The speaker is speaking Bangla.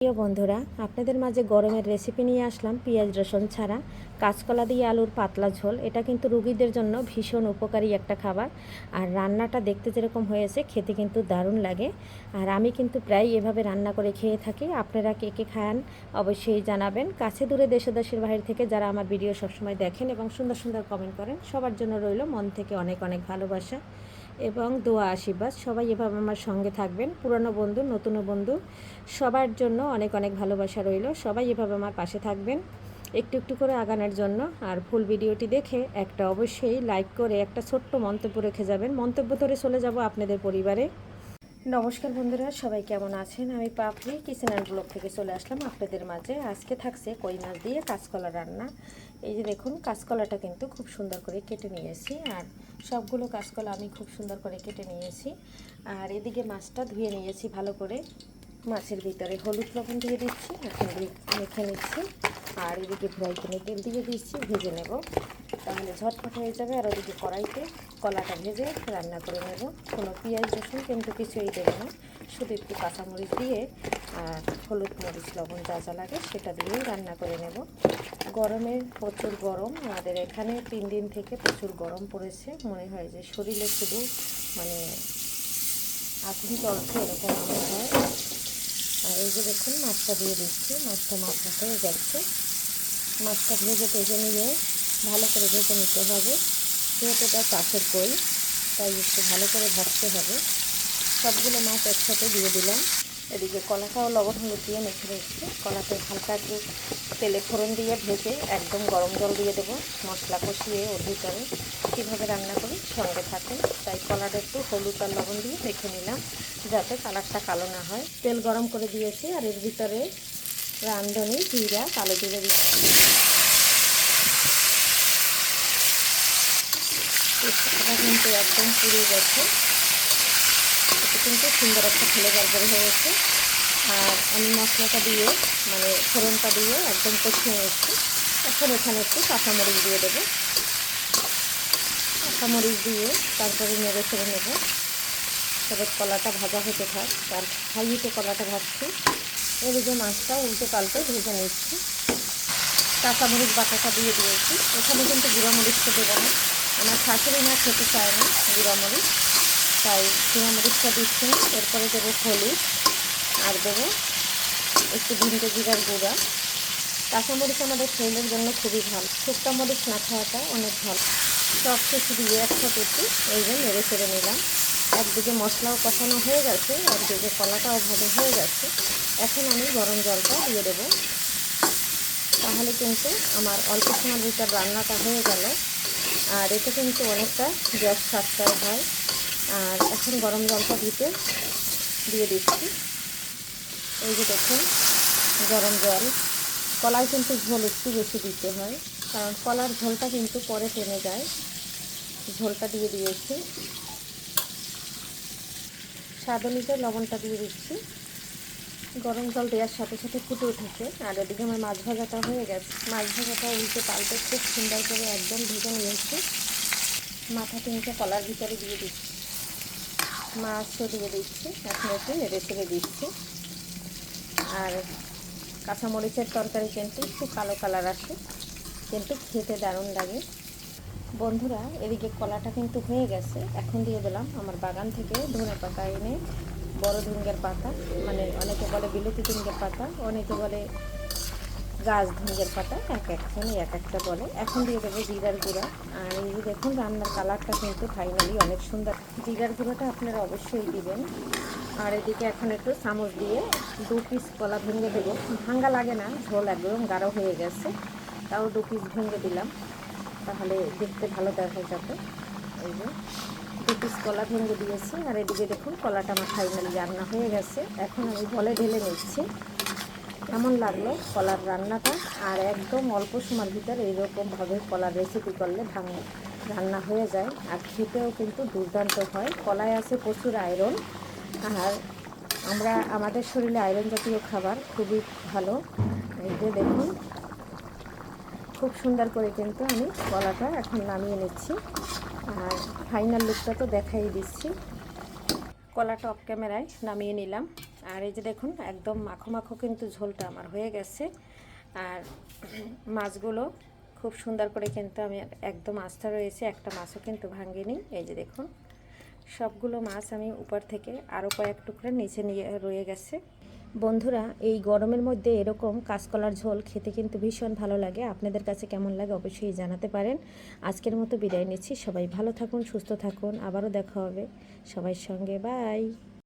প্রিয় বন্ধুরা, আপনাদের মাঝে গরমের রেসিপি নিয়ে আসলাম পেঁয়াজ রসুন ছাড়া কাঁচকলা দিয়ে আলুর পাতলা ঝোল। এটা কিন্তু রোগীদের জন্য ভীষণ উপকারী একটা খাবার। আর রান্নাটা দেখতে যেরকম হয়েছে খেতে কিন্তু দারুণ লাগে। আর আমি কিন্তু প্রায় এভাবে রান্না করে খেয়ে থাকি। আপনারা কে কে খান অবশ্যই জানাবেন। কাছে দূরে দেশে দেশের বাইরে থেকে যারা আমার ভিডিও সবসময় দেখেন এবং সুন্দর সুন্দর কমেন্ট করেন, সবার জন্য রইল মন থেকে অনেক অনেক ভালোবাসা এবং দোয়া আশীর্বাদ। সবাই এভাবে আমার সঙ্গে থাকবেন, পুরনো বন্ধু নতুন বন্ধু সবার জন্য অনেক অনেক ভালোবাসা রইল। সবাই এভাবে আমার পাশে থাকবেন একটু একটু করে আগানোর জন্য। আর ফুল ভিডিওটি দেখে একটা অবশ্যই লাইক করে একটা ছোট্ট মন্তব্য রেখে যাবেন। মন্তব্য ধরে চলে যাব আপনাদের পরিবারে। নমস্কার বন্ধুরা, সবাই কেমন আছেন? আমি পাপড়ি কিচেন অ্যান্ড ব্লগ থেকে চলে আসলাম আপনাদের মাঝে। আজকে থাকছে কই মাছ দিয়ে কাঁচকলা রান্না। এই যে দেখুন, কাঁচকলাটা কিন্তু খুব সুন্দর করে কেটে নিয়েছি। আর সবগুলো কাঁচকলা আমি খুব সুন্দর করে কেটে নিয়েছি। আর এদিকে মাছটা ধুয়ে নিয়েছি ভালো করে। মাছের ভিতরে হলুদ লবণ দিয়ে দিচ্ছি, এখন মেখে নিচ্ছি। আর এদিকে ফ্রাই প্যানে তেল দিয়ে দিচ্ছি, ভেজে নেব, তাহলে ঝটপট হয়ে যাবে। আর ওদিকে কড়াইতে কলাটা ভেজে রান্না করে নেব। কোনো পেঁয়াজ রসুন কিন্তু কিছুই দেবো না, শুধু একটু কাঁচামরিচ দিয়ে আর হলুদ মরিচ লবণ যা যা লাগে সেটা দিয়েই রান্না করে নেব। গরমে প্রচুর গরম, আমাদের এখানে 3 দিন থেকে প্রচুর গরম পড়েছে। মনে হয় যে শরীরে শুধু মানে আগুন চলছে এরকম মনে হয়। আর এই যে দেখুন, মাছটা দিয়ে দিচ্ছি। মাছটা মাথা হয়ে যাচ্ছে। মাছটা ভেজে নিয়ে ভালো করে ভেজে নিতে হবে, যেহেতু এটা চাষের কই তাই একটু ভালো করে ভাজতে হবে। সবগুলো মাছ একসাথে দিয়ে দিলাম। এদিকে কলাটাও লবণ হলুদ দিয়ে মেখে রেখেছি। কলাতে হালকা একটু তেলে ফোড়ন দিয়ে ভেজে একদম গরম জল দিয়ে দেবো, মশলা কষিয়ে ওর ভিতরে। কীভাবে রান্না করি সঙ্গে থাকুন। তাই কলাটা একটু হলুদ আর লবণ দিয়ে মেখে নিলাম, যাতে কালারটা কালো না হয়। তেল গরম করে দিয়েছি, আর এর ভিতরে রাঁধুনি জিরা কালো জিরে দিচ্ছি। এটা কিন্তু একদম পুড়ে গেছে, এটা কিন্তু সুন্দর একটা ফ্লেভার বের হয়েছে। আর আমি মশলাটা দিয়ে মানে ফোড়নটা দিয়ে একদম কষিয়ে নিচ্ছি। এখন এখানে একটু কাঁচামরিচ দিয়ে দেবো। কাঁচামরিচ দিয়ে তারপরে নেড়ে ছেড়ে নেব। তবে কলাটা ভাজা হতে থাক, তার হাইতে কলাটা ভাজছি। এদিকে মাছটা উল্টে পাল্টে ভেজে নিচ্ছি। কাঁচামরিচ বাটাটা দিয়ে দিয়েছি। এখানে কিন্তু গুঁড়ামরিচটা দেবো না, আমার শাশুড়ি মা খেতে চায় না গুঁড়ামরিচ, তাই গুঁড়ামরিচটা দিচ্ছি না। এরপরে দেবো হলুদ, আর দেবো একটু ভিনটে জিরার গুঁড়া। কাঁচামরিচ আমাদের শরীরের জন্য খুবই ভালো, শুকনো মরিচ না খাওয়াটা অনেক ভালো। সব কিছু দিয়ে একসাথে একটু এই যে নেড়ে চেড়ে নিলাম। একদিকে মশলাও কষানো হয়ে গেছে, একদিকে কলাটাও ভাজা হয়ে গেছে। এখন আমি গরম জলটা দিয়ে দেবো, তাহলে কিন্তু আমার অল্প সময়ের ভিতর রান্নাটা হয়ে গেল। আর এতে কিন্তু অনেকটা গ্যাস সাশ্রয় হয়। আর এখন গরম জলটা দিয়ে দিচ্ছি। এই যে দেখুন, গরম জল। কলায় কিন্তু ঝোল একটু বেশি দিতে হয়, কারণ কলার ঝোলটা কিন্তু পরে টেনে যায়। ঝোলটা দিয়ে দিয়েছি, স্বাদ অনুযায়ী লবণটা দিয়ে দিচ্ছি। গরম জল দেওয়ার সাথে সাথে ফুটে উঠেছে। আর এদিকে আমার মাছ ভাজাটা হয়ে গেছে। মাছ ভাজাটা উল্টে পাল্টে খুব সুন্দর করে একদম ভেজে নিয়েছি। মাথা তিনটে কলার ভিতরে দিয়ে দিচ্ছি, মাছও দিয়ে দিচ্ছি। এখন একটু নেড়ে ছেড়ে দিচ্ছি। আর কাঁচামরিচের তরকারি কিন্তু একটু কালো কালার আসে, কিন্তু খেতে দারুণ লাগে। বন্ধুরা, এদিকে কলাটা কিন্তু হয়ে গেছে। এখন দিয়ে দিলাম আমার বাগান থেকে ধনে পাতা এনে, বড় ধুঙ্গের পাতা, মানে অনেকে বলে বিলেতি ধুঙ্গের পাতা, অনেকে বলে গাছ ধুঙ্গের পাতা, এক একজনই এক একটা বলে। এখন দিয়ে দেবো জিরার গুঁড়া। আর এই যে দেখুন, রান্নার কালারটা কিন্তু ফাইনালি অনেক সুন্দর। জিরার গুঁড়োটা আপনারা অবশ্যই দিবেন। আর এদিকে এখন একটু চামচ দিয়ে 2 পিস কলা ভেঙে দেবো। ভাঙ্গা লাগে না, ঝোল একদম গাঢ় হয়ে গেছে, তাও 2 পিস ভেঙে দিলাম, তাহলে দেখতে ভালো দেখা যাবে। এই যে 2 পিস কলা ভেঙে দিয়েছি। আর এদিকে দেখুন, কলাটা আমার ফাইনালি রান্না হয়ে গেছে। এখন আমি বলে ঢেলে নিচ্ছি। কেমন লাগলো কলার রান্নাটা? আর একদম অল্প সময়ের ভিতরে এইরকমভাবে কলার রেসিপি করলে রান্না হয়ে যায়। আর খেতেও কিন্তু দুর্দান্ত হয়। কলায় আছে প্রচুর আয়রন, আর আমাদের শরীরে আয়রন জাতীয় খাবার খুবই ভালো। এই যে দেখুন, খুব সুন্দর করে কিন্তু আমি কলাটা এখন নামিয়ে নিচ্ছি। আর ফাইনাল লুকটা তো দেখাই দিচ্ছি। কলাটা অফ ক্যামেরায় নামিয়ে নিলাম। আর এই যে দেখুন একদম মাখো মাখো কিন্তু ঝোলটা আমার হয়ে গেছে। আর মাছগুলো খুব সুন্দর করে কিন্তু আমি একদম আস্থা রয়েছে, একটা মাছও কিন্তু ভাঙিনি। এই যে দেখুন সবগুলো মাছ আমি উপর থেকে আরও কয়েক টুকরা নিচে নিয়ে রয়ে গেছে। বন্ধুরা, এই গরমের মধ্যে এরকম কাঁচকলার ঝোল খেতে কিন্তু ভীষণ ভালো লাগে। আপনাদের কাছে কেমন লাগে অবশ্যই জানাতে পারেন। আজকের মতো বিদায় নিচ্ছি। সবাই ভালো থাকুন, সুস্থ থাকুন, আবারও দেখা হবে সবার সঙ্গে। বাই।